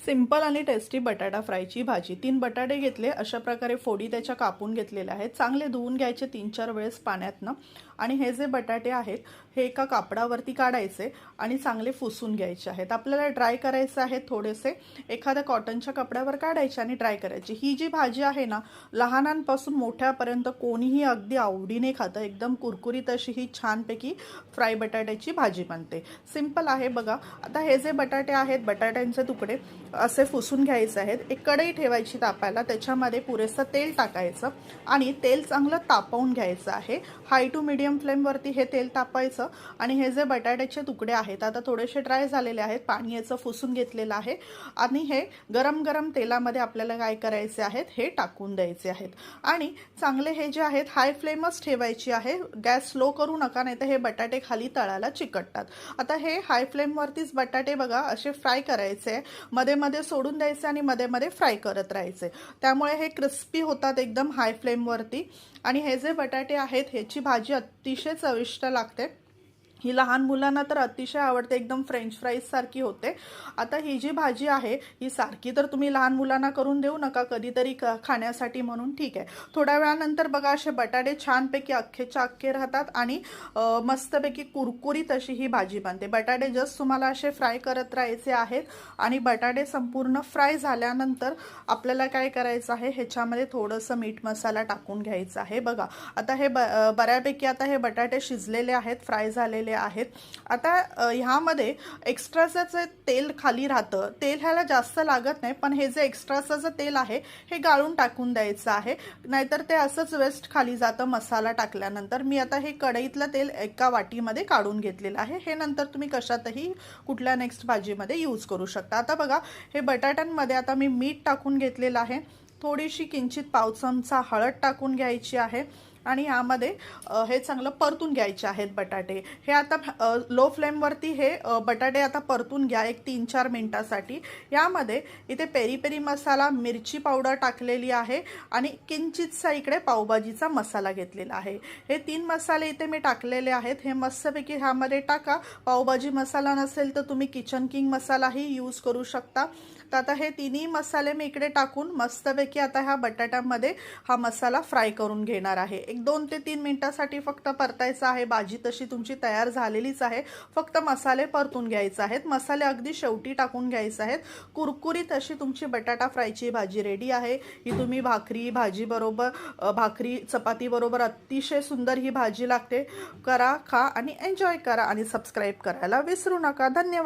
Simple आणि tasty बटाटा फ्रायची भाजी। 3 बटाटे घेतले, अशा प्रकारे फोडी त्याच्या कापून घेतलेल्या आहेत। चांगले धुवून घ्यायचे 3-4 वेळेस पाण्यातनं आणि हे जे बटाटे आहेत हे एका कापडावरती काढायचे आणि चांगले पुसून घ्यायचे आहेत। आपल्याला ड्राय करायचे आहेत, थोडेसे एखाद्या कॉटनच्या कपड्यावर काढायचे आणि ड्राय करायची। ही जी भाजी आहे ना, लहानांपासून मोठ्यापर्यंत कोणीही अगदी आवडीने खातं। एकदम कुरकुरीत अशी ही छानपैकी फ्राय बटाट्याची भाजी बनते। सिंपल आहे बघा। आता हे जे बटाटे आहेत, बटाट्यांचे तुकडे असे पुसून घ्यायचे आहेत। एक कढई ठेवायची तापायला, त्याच्यामध्ये पुरेसं तेल टाकायचं आणि तेल चांगलं तापवून घ्यायचं आहे। हाय टू मीडियम फ्लेम वरती हे तेल तापायचं आणि हे जे बटाट्याचे तुकडे आहेत आता थोडेसे ड्राय झालेले आहेत, पाणी याचं पुसून घेतलेलं आहे आणि हे गरम गरम तेलामध्ये आपल्याला काय करायचे आहेत हे टाकून द्यायचे आहेत आणि चांगले हे जे आहेत हाय फ्लेमच ठेवायची आहे। गॅस स्लो करू नका, नाही तर हे बटाटे खाली तळाला चिकटतात। आता हे हाय फ्लेम वरतीच बटाटे बघा असे फ्राय करायचे, मध्ये मध्ये सोडून द्यायचे आणि मध्ये मध्ये फ्राय करत राहायचे, त्यामुळे हे क्रिस्पी होतात एकदम हाय फ्लेम वरती। आणि हे जे बटाटे आहेत ह्याची भाजी अतिशय चविष्ट लागते। ही लहान मुलांना तर अतिशय आवडते, एकदम फ्रेंच फ्राईज सारखी होते। आता ही जी भाजी आहे ही सारखी तर तुम्ही लहान मुलांना करून देऊ नका, कधीतरी खाण्यासाठी म्हणून ठीक आहे। थोड्या वेळानंतर बघा असे बटाटे छानपैकी अख्खेच्या अख्खे राहतात आणि मस्तपैकी कुरकुरीत अशी ही भाजी बनते। बटाटे जस्ट तुम्हाला असे फ्राय करत राहायचे आहेत आणि बटाटे संपूर्ण फ्राय झाल्यानंतर आपल्याला काय करायचं आहे, ह्याच्यामध्ये थोडंसं मीठ मसाला टाकून घ्यायचा आहे। बघा आता हे बऱ्यापैकी आता हे बटाटे शिजलेले आहेत, फ्राय झालेले आहेत। आता ह्यामध्ये एक्स्ट्राचं तेल खाली राहतं, तेल ह्याला जास्त लागत नाही, पण हे जे एक्स्ट्राचं जे तेल आहे हे गाळून टाकून द्यायचं आहे, नाहीतर ते असंच वेस्ट खाली जातं मसाला टाकल्यानंतर। मी आता हे कढईतलं तेल एका वाटीमध्ये काढून घेतलेलं आहे, हे नंतर तुम्ही कशातही कुठल्या नेक्स्ट भाजीमध्ये यूज करू शकता। आता बघा हे बटाट्यांमध्ये आता मी मीठ टाकून घेतलेलं आहे, थोडीशी किंचित पाव चमचा हळद टाकून घ्यायची आहे आणि यामध्ये हे चांगलं परतून घ्यायचे आहेत बटाटे। हे आता लो फ्लेम वरती हे बटाटे आता परतून घ्या एक 3-4 मिनिटांसाठी। यामध्ये इथे पेरी पेरी मसाला, मिरची पावडर टाकलेली आहे आणि किंचितसा इकडे पावभाजीचा मसाला घेतलेला आहे। हे 3 मसाले इथे मी टाकलेले आहेत, हे मस्तपैकी ह्यामध्ये टाका। पावभाजी मसाला नसेल तर तुम्ही किचन किंग मसालाही यूज करू शकता। तर आता हे तिन्ही मसाले मी इकडे टाकून मस्तपैकी आता ह्या बटाट्यामध्ये हा मसाला फ्राय करून घेणार आहे। एक 2 ते 3 मिनिटांसाठी फक्त परतायचा आहे। भाजी तशी तुमची तयार झालेलीच आहे, फक्त मसाले परतून घ्यायचे आहेत। मसाले अगदी शेवटी टाकून घ्यायचे आहेत। कुरकुरीत अशी तुमची बटाटा फ्रायची भाजी रेडी आहे। ही तुम्ही भाकरी भाजी बरोबर, भाकरी चपाती बरोबर अतिशय सुंदर ही भाजी लागते। करा, खा आणि एन्जॉय करा आणि सबस्क्राईब करायला विसरू नका। धन्यवाद।